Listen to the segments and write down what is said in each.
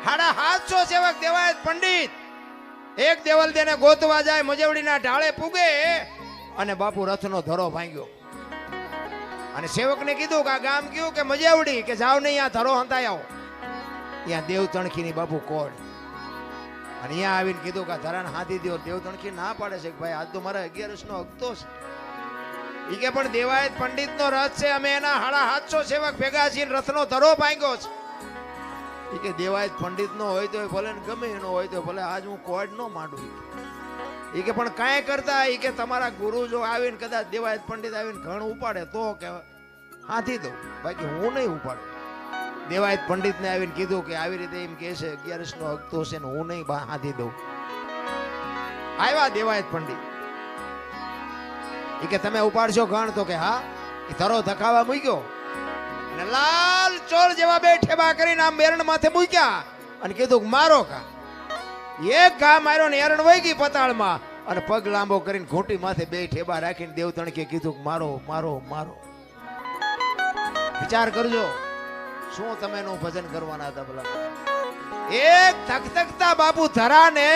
750 સેવક દેવાયત પંડિત એક દેવલ દેને ગોતવા જાય, મજવડીના ઢાળે પૂગે અને બાપુ રથનો ધરો ભાંગ્યો અને સેવકને કીધું કે આ ગામ કયું કે મજવડી, કે જાવ ને અહીંયા ધરો હંતાઈ આવો. ત્યાં દેવ તણખીની બાપુ કોડ અને અહીંયા આવીને કીધું કે ધરાને હાથી દો. દેવ તણખી ના પાડે છે કે ભાઈ આજ તો મારા 11 નો હકતો છે. ઈ કે પણ દેવાયત પંડિતનો રથ છે, અમે એના 750 સેવક ભેગા છીએ, રથનો ધરો ભાંગ્યો છે. ઈ કે દેવાયત પંડિતનો હોય તો ભલે ને ગમે એનો હોય તો ભલે, આજ હું કોડ નો માંડું. ઈ કે પણ કાંઈ કરતા, ઈ કે તમારા ગુરુ જો આવીને કદાચ દેવાયત પંડિત આવીને ઘણ ઉપાડે તો કે હાથી દઉં, બાકી હું નહીં ઉપાડું. દેવાયત પંડિતને આવીને કીધું કે આવી રીતે એમ કે છે 11 નો હકતો છે ને હું નહીં હાથી દઉં. આવ્યા દેવાયત પંડિત, ઈ કે તમે ઉપાડશો ઘણ? તો કે હા. એ ધરો ધકાવા મૂક્યો અને લાલ ચોર જેવા બે ઠેબા કરીને આમ મેરણ માથે મૂક્યા અને કીધું કે મારો કા. એક ઘા માર્યો ને એરણ વહી ગઈ પતાળમાં અને પગ લાંબો કરીને ઘૂંટી માથે બે ઠેબા રાખીને દેવ તણકે કીધું કે મારો મારો મારો. વિચાર કરજો શું તમે નું ભજન કરવાના હતા ભલા. એક થકથકતા બાપુ ધરાને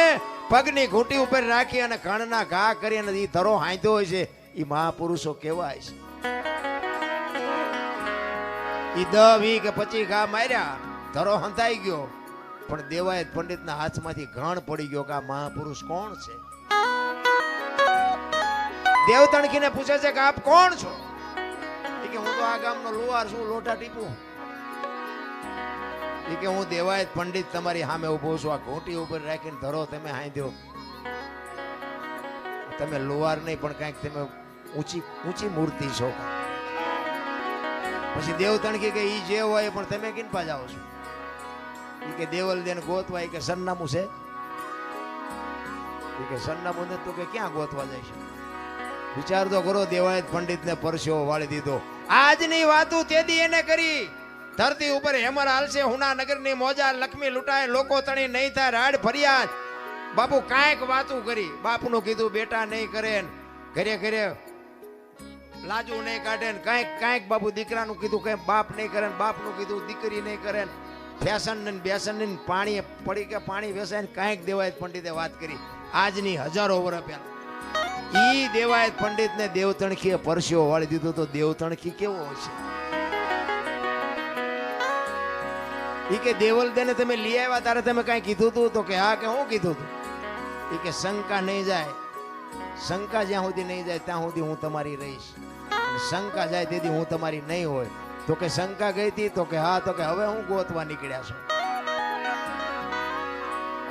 પગની ઘૂંટી ઉપર રાખી અને ઘણના ઘા કરી અને ઈ ધરો હાંધ્યો હોય છે. ઈ મહાપુરુષો કેવાય છે. ઈ 10, 20 કે 25 ઘા માર્યા, ધરો હંતાઈ ગયો, પણ દેવાયત પંડિતના હાથમાંથી ઘણ પડી ગયો કે આ મહાપુરુષ કોણ છે. દેવ તણખીને પૂછે છે કે આપ કોણ છો? ઈ કે હું તો આ ગામનો લુહાર છું, લોટા ટીપું. ઈ કે હું દેવાયત પંડિત તમારી સામે ઉભો છું, આ ઘોટી ઉપર રાખીને ધરો તમે હાંધ્યો. તમે લુહાર નહીં પણ કઈક તમે ઊંચી મૂર્તિ છો. પછી દેવ તણખી કે ઈ જે હોય પણ તમે કિનપા જાઓ છો? ઈ કે દેવલ દેન ગોતવા. ઈ કે સરનામું છે? ઈ કે સરનામું ને તો કે ક્યાં ગોતવા જાય છે? વિચાર તો કરો, દેવાયત પંડિતને પરસ્યો વાળી દીધો. આજની વાતું તેદી એને કરી. ધરતી ઉપર હેમર હાલશે, હુના નગરની મોજા લક્ષ્મી લૂંટાય, લોકો તણી નહીં થાય રાડ ફરિયાદ. બાપુ કાંઈક વાતું કરી. બાપનું કીધું બેટા નહીં કરે, ઘરે ઘરે લાજુ નહીં કાઢે, કાંઈક બાપુ દીકરાનું કીધું કઈ બાપ નહીં કરે, બાપનું કીધું દીકરી નહીં કરે. ફેશન ને બેસન ને પાણી પડી કે પાણી વેસાય ને કાંઈક દેવાયત પંડિતે વાત કરી. આજની હજારો વર્ષ પહેલા ઈ દેવાયત પંડિતને દેવ તણખીએ પરસ્યો વાળી દીધો. તો દેવ તણખી કેવો હશે? ઈ કે દેવલ દેને તમે લઈ આવ્યા તારે તમે કઈ કીધું તું? તો કે હા. કે હું કીધું તું? ઈ કે શંકા નહીં જાય, શંકા જ્યાં સુધી નહીં જાય ત્યાં સુધી હું તમારી રહીશ, અને શંકા જાય તેથી હું તમારી નહીં હોય. તો કે શંકા ગઈ હતી? તો કે હા. તો કે હવે હું ગોતવા નીકળ્યા છો?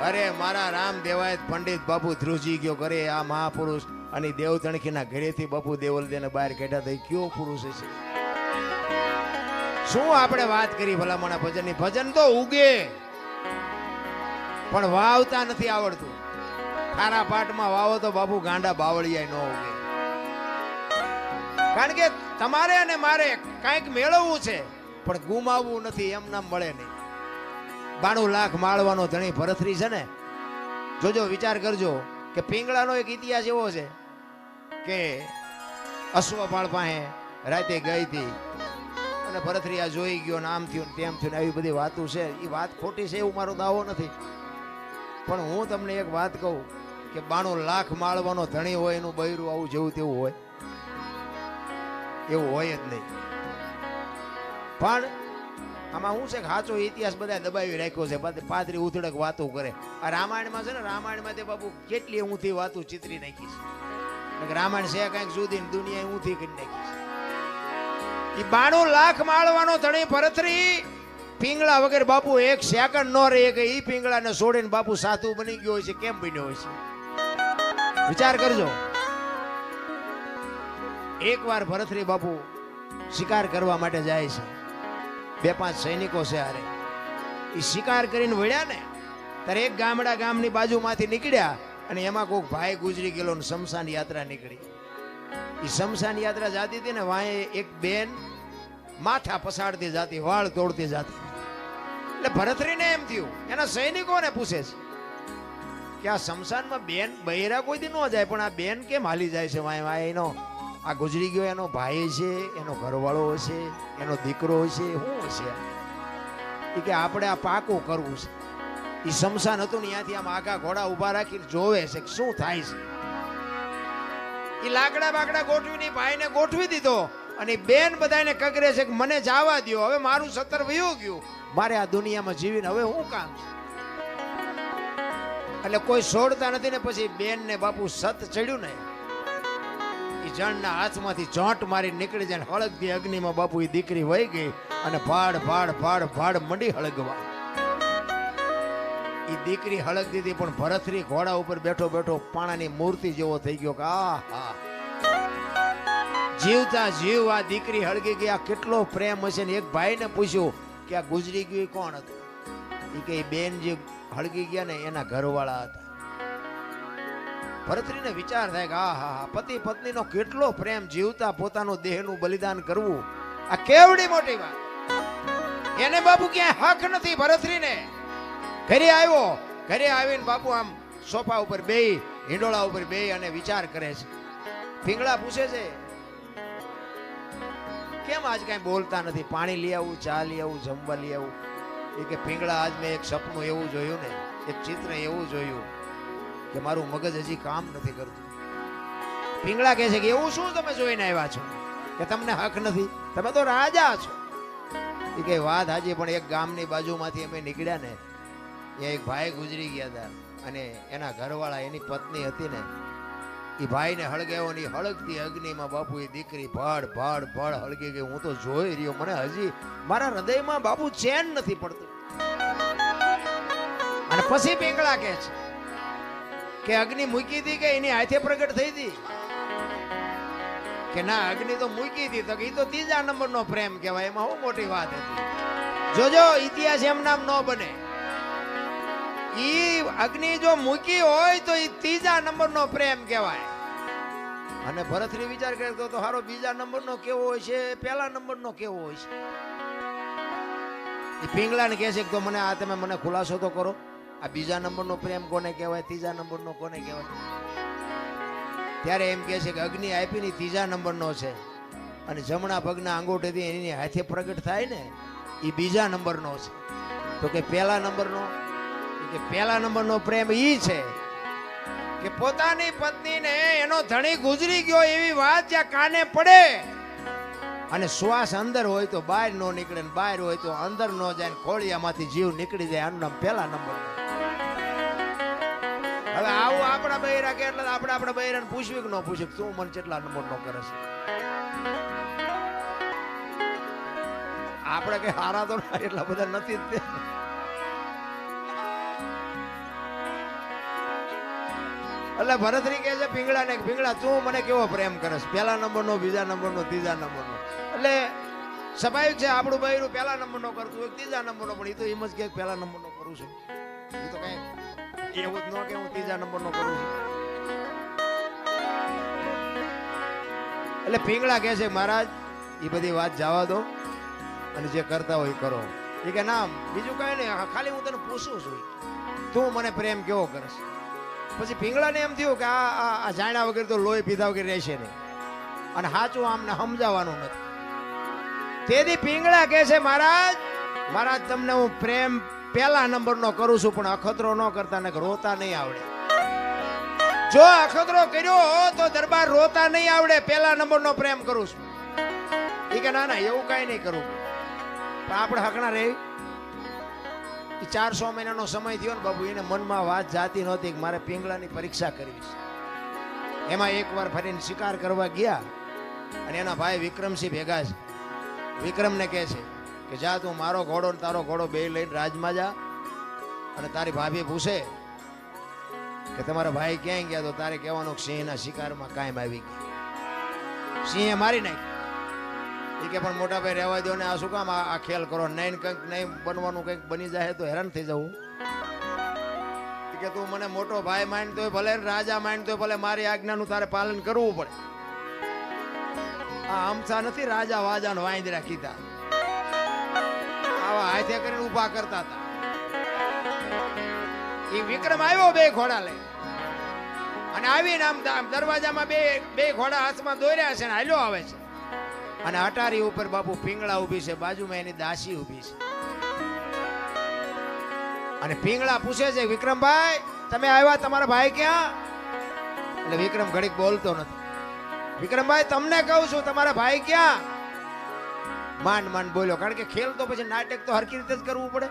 અરે મારા રામ દેવાયત પંડિત બાપુ ધ્રુજી ગયો કરે આ મહાપુરુષ અને દેવ તણખીના ઘરેથી બાપુ દેવલ દેને બહાર કાઢ્યા. તો કયો પુરુષ છે? શું આપણે વાત કરી ભલામણા ભજનની? ભજન તો ઉગે પણ વાવતા નથી આવડતું. ખારા પાટમાં વાવો તો બાપુ ગાંડા બાવળિયા ન ઉગે. કારણ કે તમારે અને મારે કાંઈક મેળવવું છે પણ ગુમાવવું નથી, એમ નામ મળે નહીં. 92 લાખ માળવાનો ધણી ભરથરી છે ને, જોજો વિચાર કરજો કે પિંગળાનો એક ઇતિહાસ એવો છે કે અશ્વપાળ પાસે રાતે ગઈ હતી અને ભરથરી આ જોઈ ગયો ને આમ થયું તેમ થયું ને આવી બધી વાતો છે. એ વાત ખોટી છે એવું મારો દાવો નથી, પણ હું તમને એક વાત કહું કે 92 લાખ માળવાનો ધણી હોય એનું બૈરું આવું જેવું તેવું હોય? એવું હોય જ નહીં. પણ આમાં શું છે કે સાચો ઇતિહાસ બધા દબાવી રાખ્યો છે, પાદરી ઉથડક વાતો કરે. આ રામાયણમાં છે ને, રામાયણમાં તે બાપુ કેટલી ઊંધી વાતો ચિતરી નાખી છે. રામાયણ છે કંઈક જુદી, દુનિયા ઊંધી કરી નાખી છે. એ 92 લાખ માળવાનો ધણી ભરથરી પિંગળા વગર બાપુ એક સેકન્ડ નો રહે કે ઈ પિંગળાને છોડીને બાપુ સાધુ બની ગયો હોય છે. કેમ બન્યો હોય છે? વિચાર કરજો. એકવાર ભરથરી બાપુ શિકાર કરવા માટે જાય છે, 2-5 સૈનિકો છે હારે. એ શિકાર કરીને વળ્યા ને ત્યારે એક ગામની બાજુમાંથી નીકળ્યા અને એમાં કોઈક ભાઈ ગુજરી ગયેલો ને શમશાન યાત્રા નીકળી. એ શમશાન યાત્રા જાતી હતી ને, વાંહે એક બેન માથા પસાડતી જાતી, વાળ તોડતી જાતી. એટલે ભરથરીને એમ થયું, એના સૈનિકોને પૂછે છે કે આ શમશાનમાં બેન બૈરા કોઈ દી ન જાય પણ આ બેન કેમ હાલી જાય છે? વાંહે એનો આ ગુજરી ગયો એનો ભાઈ છે, એનો ઘરવાળો હશે, એનો દીકરો હશે, શું હશે? એ કે આપણે આ પાકું કરવું છે. એ શમશાન હતું ને ત્યાંથી આમ આગા ઘોડા ઉભા રાખીને જોવે છે કે શું થાય છે. એ લાકડા બાકડા ગોઠવીને ભાઈને ગોઠવી દીધો અને બેન બધાને કગરે છે કે મને જવા દ્યો, હવે મારું 17 વયું ગયું, મારે આ દુનિયામાં જીવીને હવે શું કામ છે. એટલે કોઈ છોડતા નથી ને પછી બેન ને બાપુ સત ચડ્યું ને એ જણના હાથમાંથી ચોંટ મારી નીકળી જાય, હળગતી અગ્નિમાં બાપુ એ દીકરી વહી ગઈ અને ભાડ ભાડ ભાડ ભાડ મંડી હળગવા. એ દીકરી હળગ દીધી પણ ભરતરી ઘોડા ઉપર બેઠો બેઠો પાણાની મૂર્તિ જેવો થઈ ગયો કે આહા, જીવતા જીવ આ દીકરી હળગી ગયા, કેટલો પ્રેમ હશે. ને એક ભાઈને પૂછ્યું કે આ ગુજરી ગયું કોણ હતું? એ કે બેન જે હળગી ગયા ને એના ઘરવાળા હતા. ભરતરીને વિચાર થાય કે આહા, પતિ પત્નીનો કેટલો પ્રેમ, જીવતા પોતાનું દેહનું બલિદાન કરવું, આ કેવડી મોટી વાત. એને બાપુ ક્યાંય હક નથી ભરતરીને. ઘરે આવ્યો, ઘરે આવીને બાપુ આમ સોફા ઉપર બેહી, હિંડોળા ઉપર બેહી અને વિચાર કરે છે. પિંગળા પૂછે છે કેમ આજ કઈ બોલતા નથી, પાણી લઈ આવું, ચા લઈ આવું, જમવા લઈ આવું? એ કે પિંગળા આજ મેં એક સપનું એવું જોયું ને, એક ચિત્ર એવું જોયું કે મારું મગજ હજી કામ નથી કરતું. પિંગળા કહે છે કે એવું શું તમે જોઈને આવ્યા છો કે તમને હક નથી, તમે તો રાજા છો. એ કે વાત હાજી, પણ એક ગામની બાજુમાંથી અમે નીકળ્યા ને, એક ભાઈ ગુજરી ગયા હતા અને એના ઘરવાળા એની પત્ની હતી ને, એ ભાઈને હળગાવ્યો ને હળગતી અગ્નિમાં બાપુ એ દીકરી ભડ ભડ ભડ હળગી ગઈ. હું તો જોઈ રહ્યો, મને હજી મારા હૃદયમાં બાપુ ચેન નથી પડતું. અને પછી પિંગળા કહે છે કે અગ્નિ મૂકી હતી કે એની હાથે પ્રગટ થઈ હતી? કે ના, અગ્નિ તો મૂકી હતી. તો એ તો 3જા નંબરનો પ્રેમ કહેવાય, એમાં શું મોટી વાત હતી. જોજો ઇતિહાસ એમ નામ ન બને. ઈ અગ્નિ જો મૂકી હોય તો ઈ 3જા નંબરનો પ્રેમ કહેવાય. અને ભરતરી વિચાર કરે તો હારો 2જા નંબરનો કેવો હોય છે, 1લા નંબરનો કેવો હોય છે? એ પિંગળાને કહે છે કે તો મને આ તમે મને ખુલાસો તો કરો, આ 2જા નંબરનો પ્રેમ કોને કહેવાય, 3જા નંબરનો કોને કહેવાય? ત્યારે એમ કહે છે કે અગ્નિ આપી ની 3જા નંબરનો છે અને જમણા પગના અંગૂઠેથી એની હાથે પ્રગટ થાય ને એ 2જા નંબરનો છે. તો કે 1લા નંબરનો? કે 1લા નંબરનો પ્રેમ ઈ છે કે પોતાની પત્નીને એનો ધણી ગુજરી ગયો એવી વાત જ્યાં કાને પડે અને શ્વાસ અંદર હોય તો બહાર નો નીકળે ને બહાર હોય તો અંદર નો જાય, ખોળિયામાંથી જીવ નીકળી જાય, આનું નામ 1લા નંબર. હવે આવું આપણા બૈરા કે એટલે આપણે આપણા બૈરાને પૂછ્યું કે ન પૂછ્યું તું મને કેટલા નંબરનો કરે છે? આપણે કઈ હારા તો એટલા બધા નથી જ. એટલે ભરતરી કહે છે પિંગળાને, પિંગળા તું મને કેવો પ્રેમ કરે છે? 1લા નંબરનો, 2જા નંબરનો, 3જા નંબરનો? એટલે સ્વાભાવિક છે આપણું બૈરું 1લા નંબરનો કરતું હોય, 3જા નંબરનો, પણ એ તો એમ જ કે 1લા નંબરનો કરું છું. એ તો કઈ એવું જ ન કે હું 3જા નંબરનો કરું છું. એટલે પિંગળા કહે છે મહારાજ એ બધી વાત જવા દો અને જે કરતા હોય કરો. એ કે ના, બીજું કઈ નહીં, ખાલી હું તને પૂછું છું તું મને પ્રેમ કેવો કરે છે? પછી પિંગળાને એમ થયું કે આ જાણ્યા વગર તો લોહી પીધા વગર રહેશે નહીં અને સાચું આમને સમજાવવાનું નથી. તેથી પિંગળા કહે છે મહારાજ, મહારાજ તમને હું પ્રેમ 1લા નંબરનો કરું છું, પણ અખતરો ન કરતા ને રોતા નહીં આવડે. જો અખતરો કર્યો તો દરબાર રોતા નહીં આવડે. 1લા નંબરનો પ્રેમ કરું છું. એ કે ના ના, એવું કઈ નહીં કરું. પણ આપણે હકણા રહી 400 મહિનાનો સમય થયો ને બાબુ, એને મનમાં વાત જાતી નહોતી કે મારે પિંગળાની પરીક્ષા કરવી છે. એમાં એકવાર ફરીને શિકાર કરવા ગયા અને એના ભાઈ વિક્રમસિંહ ભેગા છે. વિક્રમને કહે છે કે જા તું મારો ઘોડો ને તારો ઘોડો બે લઈને રાજમાં જા અને તારી ભાભી પૂછે કે તમારા ભાઈ ક્યાંય ગયા તો તારે કહેવાનું સિંહના શિકારમાં કાયમ આવી ગયા, સિંહે મારી નાખી. એ કે પણ મોટા ભાઈ રહેવા દો ને, આ શું કામ આ ખેલ કરો? નહીં કંઈક નહીં બનવાનું, કંઈક બની જાય તો હેરાન થઈ જવું. કે તું મને મોટો ભાઈ માનતો હોય ભલે, રાજા માનતો હોય ભલે, મારી આજ્ઞાનું તારે પાલન કરવું પડે. આ અમથા નથી રાજા વાજાનો વાંદરા કીધા, આવા હાથે કરીને ઉભા કરતા હતા. એ વિક્રમ આવ્યો 2 ઘોડા લઈ અને આવીને આમ દરવાજામાં બે ઘોડા હાથમાં દોર્યા છે ને હાલ્યો આવે છે. અને અટારી ઉપર બાપુ પિંગળા ઊભી છે, બાજુમાં એની દાસી ઊભી છે. અને પિંગળા પૂછે છે, વિક્રમભાઈ તમે આવ્યા, તમારા ભાઈ ક્યાં? એટલે વિક્રમ ઘડીક બોલતો નથી. વિક્રમભાઈ તમને કહું છું, તમારા ભાઈ ક્યાં? માંડ માંડ બોલ્યો, કારણ કે ખેલ તો પછી નાટક તો હરકી રીતે જ કરવું પડે.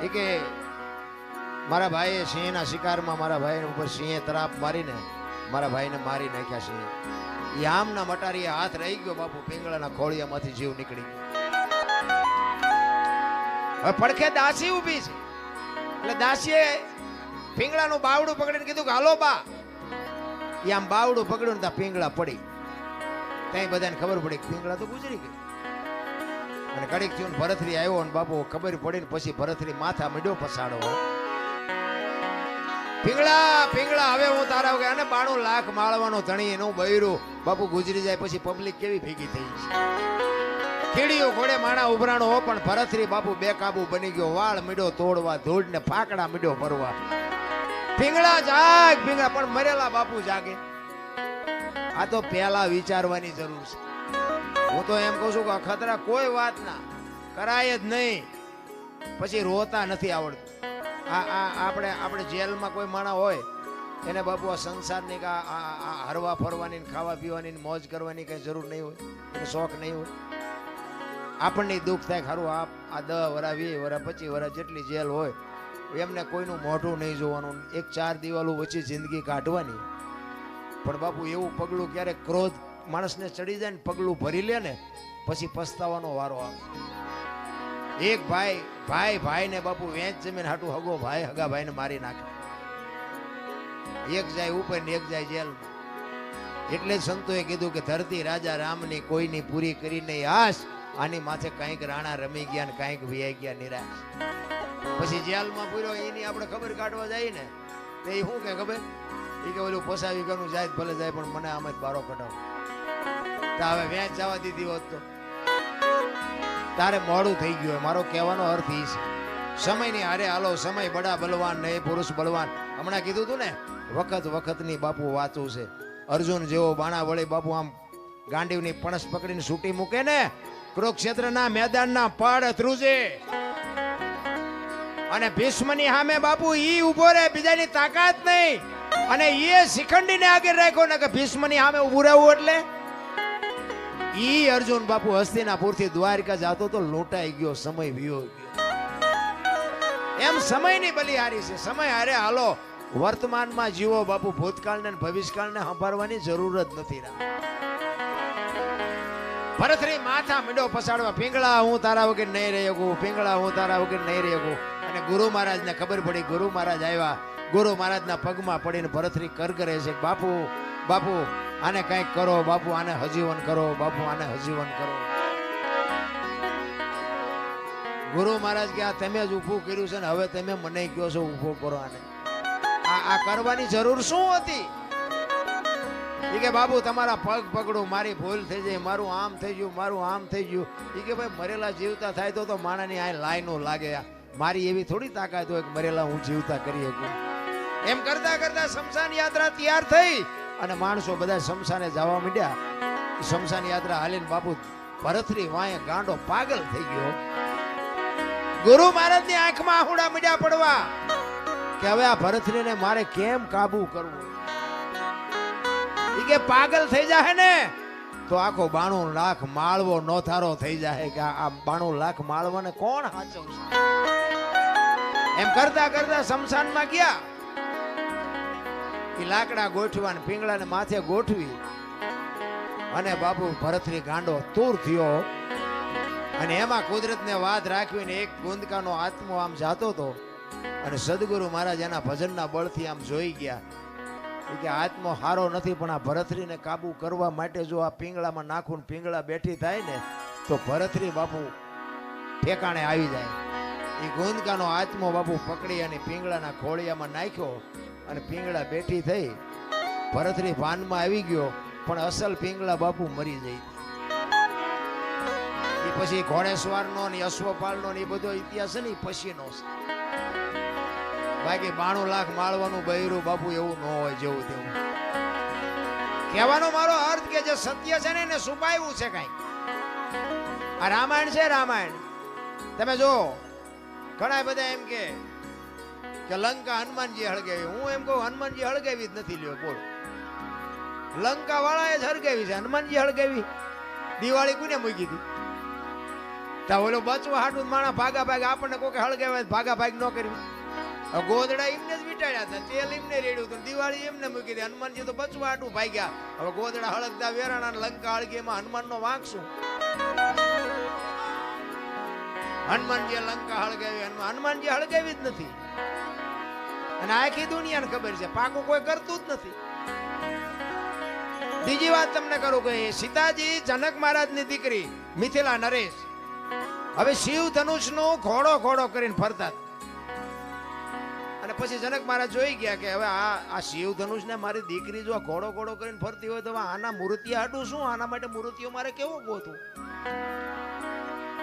એ કે મારા ભાઈએ સિંહના શિકારમાં મારા ભાઈ ઉપર સિંહે તરાપ મારીને મારા ભાઈને મારી નાખ્યા સિંહે. એ આમના મટારીએ હાથ રહી ગયો બાપુ, પિંગળાના ખોળિયામાંથી જીવ નીકળી ગયો. હવે પડખે દાસી ઊભી છે, એટલે દાસીએ પિંગળાનું બાવડું પકડીને કીધું કે હાલો બા. એ આમ બાવડું પકડ્યું ને ત્યાં પિંગળા પડી. ત્યાં બધાને ખબર પડી કે પિંગળા તો ગુજરી ગઈ. અને કડીક થયું ભરતરી આવ્યો ને બાપુ ખબર પડી ને પછી ભરતરી માથા મીડ્યો પસાડો. પિંગળા પિંગળા હવે હું તારા વગર, અને 92 લાખ માળવાનો ધણી એનું બૈરું બાપુ ગુજરી જાય પછી પબ્લિક કેવી ભેગી થઈ છે. કીડીઓ ઘોડે માણા ઉભરાણો હો, પણ ભરતરી બાપુ બેકાબુ બની ગયો. વાળ મીડો તોડવા, ધૂળ ને ફાકડા મીડો ભરવા. પિંગળા જાગ પિંગળા, પણ મરેલા બાપુ જાગે. આ તો પહેલા વિચારવાની જરૂર છે. હું તો એમ કહું છું કે અખતરા કોઈ વાત ના કરાય જ નહીં, પછી રોતા નથી આવડતું. આપણે જેલમાં કોઈ માણસ હોય એને બાપુ આ સંસારની હરવા ફરવાની, ખાવા પીવાની, મોજ કરવાની કઈ જરૂર નહીં હોય, એને શોખ નહીં હોય. આપણને દુઃખ થાય ખરું. આ 10 વરા 20 વરા 25 વરા જેટલી જેલ હોય એમને કોઈનું મોઢું નહીં જોવાનું, એક 4 દિવાલો વચ્ચે જિંદગી કાઢવાની. પણ બાપુ એવું પગલું ક્યારેક ક્રોધ માણસને ચડી જાય ને પગલું ભરી લે ને પછી પસ્તાવાનો વારો આવે. એક ભાઈ ને બાપુ વેચ જમીન હાટું હગો ભાઈ હગા ભાઈને મારી નાખે. એક જાય ઉપર ને એક જાય જેલમાં. એટલે જ સંતોએ કીધું કે ધરતી રાજા રામની કોઈની પૂરી કરી નહીં આશ, આની માથે કંઈક રાણા રમી ગયા ને કંઈક વિયાઈ ગયા નિરાશ. પછી જેલમાં પૂર્યો એની આપણે ખબર કાઢવા જાય ને તો એ શું કે ખબર, એ કે ઓલું પોસાવી ગયું જાય ભલે જાય પણ મને આમ જ બારો કઢાવો. તો હવે વેચ જવા દીધી હોત તો તારે મોડું થઈ ગયું. મારો કહેવાનો અર્થ એ છે, સમયની હારે હાલો. સમય બડા બલવાન ને એ પુરુષ બલવાન. હમણાં કીધું તું ને વખતની બાપુ વાતું છે. અર્જુન જેવો બાણા વળી બાપુ આમ ગાંડીવની પણસ પકડીને છૂટી મૂકે ને કુરુક્ષેત્રના મેદાનના પડ ધ્રુજે. અને ભીષ્મની સામે બાપુ ઈ ઉભો રહે, બીજાની તાકાત નહીં. અને એ શિખંડીને આગળ રાખ્યો ને કે ભીષ્મની સામે ઉભું રહેવું. એટલે ઈ અર્જુન બાપુ હસ્તિનાપુરથી દ્વારકા જાતો તો લૂંટાઈ ગયો, સમય વિયો ગયો. એમ સમયની બલિહારી છે. સમય હારે હાલો, વર્તમાનમાં જીવો બાપુ. ભૂતકાળને ભવિષ્યકાળને સંભાળવાની જરૂર જ નથી. ભરતરી માથા મીડો પસાડવા, પિંગળા હું તારા વગર નહીં રહી શકું, પિંગળા હું તારા વગર નહીં રહી શકું. અને ગુરુ મહારાજને ખબર પડી. ગુરુ મહારાજ આવ્યા, ગુરુ મહારાજના પગમાં પડીને ભરતરી કરગરે છે, બાપુ બાપુ આને કંઈક કરો, બાપુ આને હજીવન કરો, બાપુ આને હજીવન કરો. ગુરુ મહારાજ કે આ તમે જ ઊભું કર્યું છે ને હવે તમે મને કહો છો ઊભો કરો આને. આ કરવાની જરૂર શું હતી? એ કે બાબુ તમારા પગ પકડું, મારી ભૂલ થઈ જાય, મારું આમ થઈ ગયું, મારું આમ થઈ ગયું. એ કે ભાઈ મરેલા જીવતા થાય તો માણાની આ લાઈનો લાગે. મારી એવી થોડી તાકાત હોય કે મરેલા હું જીવતા કરી શકું. એમ કરતા કરતા શમશાન યાત્રા તૈયાર થઈ અને માણસો બધા શમશાને જવા માંડ્યા. શમશાન યાત્રા હાલીને બાપુ ભરતરી વાંહે ગાંડો પાગલ થઈ ગયો. ગુરુ મહારાજની આંખમાં આહુડા મીડ્યા પડવા કે હવે આ ભરતરીને મારે કેમ કાબુ કરવું. ઈ કે પાગલ થઈ જાય ને તો આખો 92 લાખ માળવો નોથારો થઈ જાય કે આ 92 લાખ માળવાને કોણ સાચવશે. એમ કરતા કરતા શમશાનમાં ગયા. એ લાકડા ગોઠવા ને પિંગળાને માથે ગોઠવી અને બાપુ ભરતરી ગાંડો તૂર થયો. અને એમાં કુદરતને વાત રાખવીને એક ગુંદકાનો આત્મો આમ જાતો હતો. અને સદગુરુ મહારાજ એના ભજનના બળથી આમ જોઈ ગયા કે આત્મો હારો નથી, પણ આ ભરતરીને કાબુ કરવા માટે જો આ પિંગળામાં નાખું પિંગળા બેઠી થાય ને તો ભરતરી બાપુ ઠેકાણે આવી જાય. એ ગુંદકાનો આત્મો બાપુ પકડી અને પિંગળાના ખોળિયામાં નાખ્યો અને પિંગળા બેઠી થઈ. ભરતરી ભાનમાં આવી ગયો, પણ અસલ પિંગળા બાપુ મરી જાય. એ પછી ઘોડેસવારનો ને અશ્વપાલનો ને એ બધો ઇતિહાસ છે ને એ પછીનો છે. બાકી 92 લાખ માળવાનું બૈરું બાપુ એવું ન હોય જેવું તેવું. કહેવાનો મારો અર્થ કે જે સત્ય છે ને એને છુપાવ્યું છે કઈ. આ રામાયણ છે. રામાયણ તમે જો ઘણા બધા એમ કે લંકા હનુમાનજી હળગાવી. હું એમ કહું હનુમાનજી હળગાવી જ નથી. લ્યો બોલ, લંકા વાળાએ જ હળગાવી છે, હનુમાનજી હળગાવી? દિવાળી કોને મૂકી હતી? તા ઓલો બચવા હાટું માણા ભાગા ભાગ આપણને કોઈ હળગાવે ભાગા ભાગ ન કરવી. ગોદડા એમને જ વીટાડ્યા હતા, તેલ એમને રેડ્યું હતું, દિવાળી એમને મૂકી હતી. હનુમાનજી તો બચવા હાટું ભાગ્યા. હવે ગોદડા હળગતા વેરાણા લંકા હળગી, એમાં હનુમાનનો વાંક શું? હનુમાનજી લંકા હળગાવી, હનુમાનજી હળગાવી જ નથી. અને આખી દુનિયાને ખબર છે પાકું કોઈ કરતું જ નથી. બીજી વાત તમને કરું કે સીતાજી જનક મહારાજની દીકરી મિથિલા નરેશ હવે શિવ ધનુષનું ઘોડો ઘોડો કરીને ફરતા. અને પછી જનક મહારાજ જોઈ ગયા કે હવે આ શિવ ધનુષને મારી દીકરી જો ઘોડો ઘોડો કરીને ફરતી હોય તો આના મૂર્તિયા હાટું શું? આના માટે મૂર્તિઓ મારે કેવું ગોતું?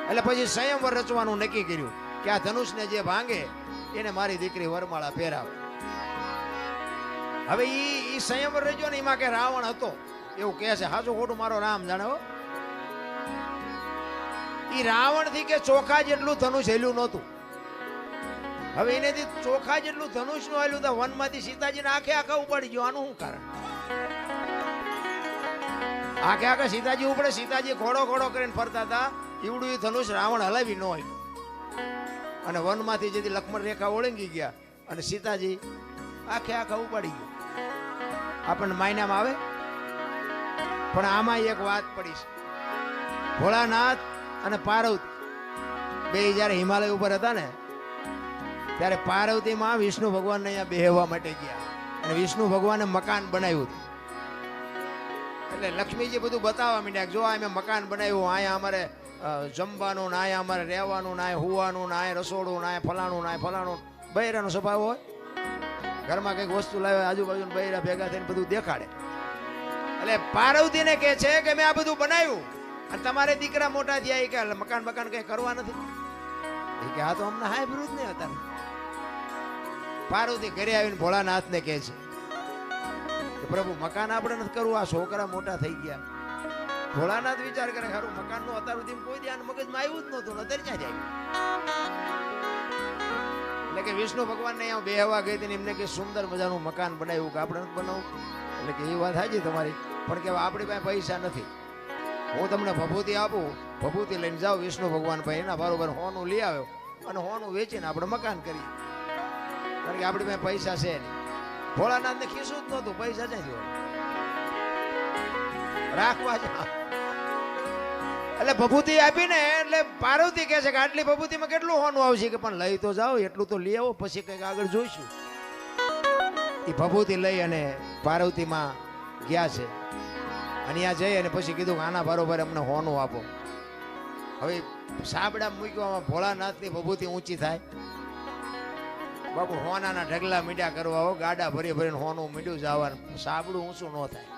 એટલે પછી સંયમવર રચવાનું નક્કી કર્યું કે આ ધનુષને જે ભાંગે એને મારી દીકરી વરમાળા પહેરાવે. હવે ઈ સંયમવર રચ્યો ને એમાં કે રાવણ હતો એવું કહે છે. હાચું ખોટું મારો રામ જાણે હો. ઈ રાવણ થી કે ચોખા જેટલું ધનુષ હેલ્યું નહોતું. હવે એનેથી ચોખા જેટલું ધનુષ નું હેલ્યું તો વનમાંથી સીતાજીને આખે આખા ઉપાડી ગયો. આનું શું કારણ? આખે આખા સીતાજી ઉપડે. સીતાજી ઘોડો ઘોડો કરીને ફરતા હતા. ઈવડું એ ધનુષ રાવણ હલાવી ન હોય. અને વનમાંથી જેથી લક્ષ્મણ રેખા ઓળંગી ગયા અને સીતાજી આખે આખા ઉપાડી ગયો. આપણને માયનામાં આવે. પણ આમાં એક વાત પડી છે. ભોળાનાથ અને પાર્વતી બે જયારે હિમાલય ઉપર હતા ને ત્યારે પાર્વતીમાં વિષ્ણુ ભગવાનને અહીંયા બેહવા માટે ગયા અને વિષ્ણુ ભગવાને મકાન બનાવ્યું હતું. એટલે લક્ષ્મીજી બધું બતાવવા માંડ્યા, જો અમે મકાન બનાવ્યું, અહીંયા અમારે જમવાનું, ના અહીંયા અમારે રહેવાનું, ના હુવાનું, ના રસોડું, ના ફલાણું, ના ફલાણું. બૈરાનો સ્વભાવ હોય, ઘરમાં કઈક વસ્તુ લાવે આજુબાજુ બૈરા ભેગા થઈને બધું દેખાડે. એટલે પાર્વતીને કહે છે કે મેં આ બધું બનાવ્યું અને તમારે દીકરા મોટા થયા કે મકાન બકાન કઈ કરવા નથી. એ કે આ તો અમને હાય વિરુદ્ધ નહીં હતા. પાર્વતી ઘરે આવીને ભોળાનાથને કહે છે કે પ્રભુ મકાન આપણે નથી કરવું, આ છોકરા મોટા થઈ ગયા. ભોળાનાથ વિચાર કરે ખરું મકાન નું અત્યાર સુધી કોઈ ધ્યાન મગજમાં આવ્યું જ નહોતું, અત્યારે ક્યાં જાય? એટલે કે વિષ્ણુ ભગવાન ને અહીંયા બેહવા ગઈ હતી, એમને કે સુંદર મજાનું મકાન બનાવ્યું કે આપણે નથી બનાવવું. એટલે કે એ વાત સાચી તમારી, પણ કે આપણી પાસે પૈસા નથી. હું તમને ભભૂતિ આપું, ભભૂતિ લઈને જાઓ વિષ્ણુ ભગવાન ભાઈ એના બરોબર હોનું લઈ આવ્યો અને હોનું વેચીને આપણે મકાન કરીએ, કારણ કે આપણી પાસે પૈસા છે નહીં. ભોળાનાથ ને ખીસું જ નહોતું, પૈસા છે રાખવા જ. એટલે ભભૂતિ આપીને એટલે પાર્વતી કહે છે કે આટલી ભભૂતિમાં કેટલું હોનું આવશે? કે પણ લઈ તો જાઓ, એટલું તો લઈ આવો, પછી કંઈક આગળ જોઈશું. એ ભભૂતિ લઈ અને પાર્વતીમાં ગયા છે અને ત્યાં જઈ અને પછી કીધું કે આના બરોબર અમને હોનું આપો. હવે સાબડા મૂકવામાં ભોળાનાથની ભભૂતિ ઊંચી થાય. બાપુ હોનાના ઢગલા મીંડા કરવા હો, ગાડા ભરી ભરીને હોનું મીંડું જવાનું, સાબડું ઊંચું ન થાય.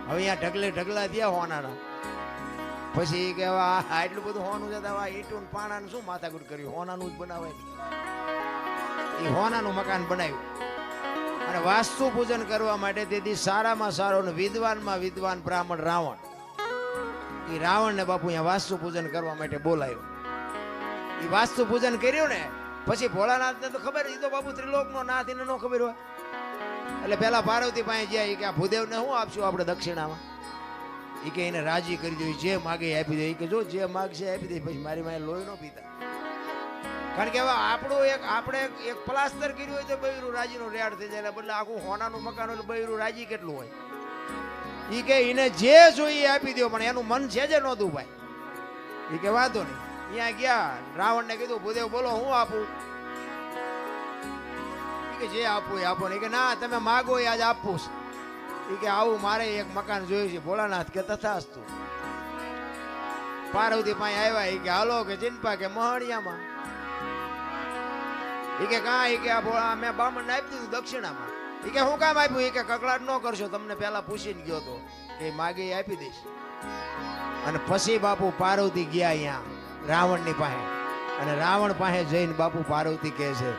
હવે અહીંયા ઢગલે ઢગલા થયા હોનાના. પછી કે આટલું બધું હોનું જતા ઈટું પાણાનું શું માથાકૂટ કર્યું? હોનાનું જ બનાવાય. એ હોનાનું મકાન બનાવ્યું અને વાસ્તુ પૂજન કરવા માટે તેથી સારામાં સારો વિદ્વાનમાં વિદ્વાન બ્રાહ્મણ રાવણ, એ રાવણને બાપુ અહીંયા વાસ્તુ પૂજન કરવા માટે બોલાયો. એ વાસ્તુ પૂજન કર્યું ને પછી ભોળાનાથને તો ખબર, એ તો બાપુ ત્રિલોકનો નાથ, એને ન ખબર હોય. એટલે પેલા પાર્વતી પાસે ગયા કે આ ભૂદેવને શું આપશું આપણે દક્ષિણામાં? એ કે એને રાજી કરી દો, જે માગે આપી દે. એ કે જો જે માગશે આપી દે, પછી મારી માએ લોહી ન પીતા. કારણ કે હવે આપણું આપણે એક પ્લાસ્ટર કર્યું હોય તો બૈરું રાજીનું રેડ થઈ જાય, બદલે આખું હોનાનું મકાન હોય બૈરું રાજી કેટલું હોય. એ કે એને જે જોઈએ આપી દો, પણ એનું મન છે જ નહોતું ભાઈ. એ કે વાંધો નહીં. અહીંયા ગયા, રાવણને કીધું ભૂદેવ બોલો હું આપું? એ કે જે આપવું એ આપો. ને કે ના તમે માગો એ આજ આપવું છે. એ કે આવું મારે એક મકાન જોયું છે. ભોળાનાથ કે તથાસ્તુ. પાર્વતી પાસે આવ્યા. એ કે હાલો કે ચિંપા કે મહણિયામાં. એ કે કા? એ કે આ ભોળા મેં બામણને આપી દીધું દક્ષિણામાં. એ કે હું કામ આપ્યું? એ કે કકડાટ ન કરશો, તમને પેલા પૂછીને ગયો તો કે માગે આપી દઈશ. અને પછી બાપુ પાર્વતી ગયા અહીંયા રાવણની પાસે અને રાવણ પાસે જઈને બાપુ પાર્વતી કહે છે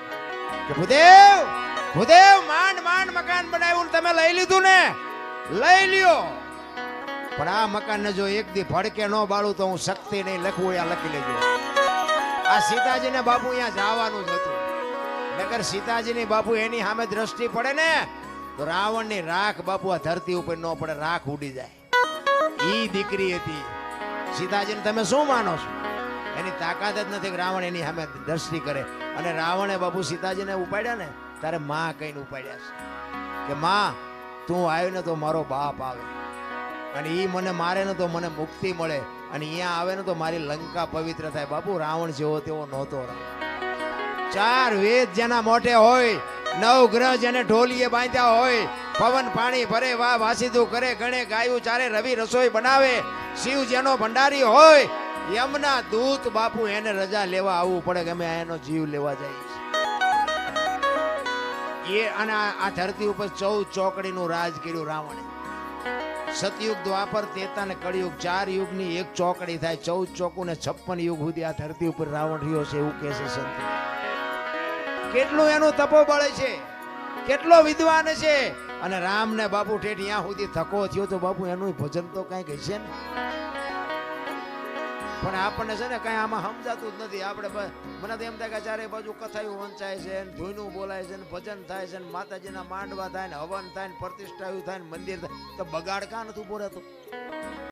કે ભૂદેવ ભૂદેવ માંડ માંડ મકાન બનાવ્યું તમે લઈ લીધું ને? લઈ લ્યો, પણ આ મકાન ને જો એક દી ભડકે ન બાળું તો હું શક્તિ નહીં લખવું, યા લખી લેજો. આ સીતાજીને બાપુ અહીંયા જવાનું જ હતું. નકર સીતાજીની બાપુ એની સામે દ્રષ્ટિ પડે ને તો રાવણની રાખ બાપુ આ ધરતી ઉપર ન પડે, રાખ ઉડી જાય. ઈ દીકરી હતી. સીતાજીને તમે શું માનો છો? એની તાકાત જ નથી કે રાવણ એની સામે દ્રષ્ટિ કરે. અને રાવણે બાપુ સીતાજીને ઉપાડ્યા ને તારે માં કહીને ઉપાડ્યા છે કે માં તું આવ્યો ને તો મારો બાપ આવે, અને ઈ મને મારે ને તો મને મુક્તિ મળે, અને અહીંયા આવે ને તો મારી લંકા પવિત્ર થાય. બાપુ રાવણ જેવો તેવો નહોતો. 4 વેદ જેના મોઢે હોય, 9 ગ્રહ જેને ઢોલીએ બાંધ્યા હોય, પવન પાણી ભરે વાહ વાસીદું કરે, ગણે ગાયું ચારે રવિ રસોઈ બનાવે, શિવ જેનો ભંડારી હોય, યમના દૂત બાપુ એને રજા લેવા આવવું પડે કે અમે એનો જીવ લેવા જઈએ છીએ. એ અને આ ધરતી ઉપર 14 ચોકડીનું રાજ કર્યું રાવણે. સતયુગ, દ્વાપર, ત્રેતા ને કળિયુગ 4 યુગની એક ચોકડી થાય. 14 ચોકું ને 56 યુગ સુધી આ ધરતી ઉપર રાવણ રહ્યો છે એવું કહે છે સંત. કેટલું એનું તપોબળ છે, કેટલો વિદ્વાન છે. અને રામ ને બાપુ ઠેઠ ત્યાં સુધી થકો થયો તો બાપુ એનું ભજન તો કઈક હશે ને. પણ આપણને છે ને કઈ આમાં સમજાતું જ નથી. આપણે મને તો એમ થાય કે ચારે બાજુ કથાયું વંચાય છે, ધૂનું બોલાય છે, ભજન થાય છે, માતાજીના માંડવા થાય ને, હવન થાય ને, પ્રતિષ્ઠાયું થાય ને, મંદિર થાય, તો બગાડ કાં નથી ઉભો રહેતો?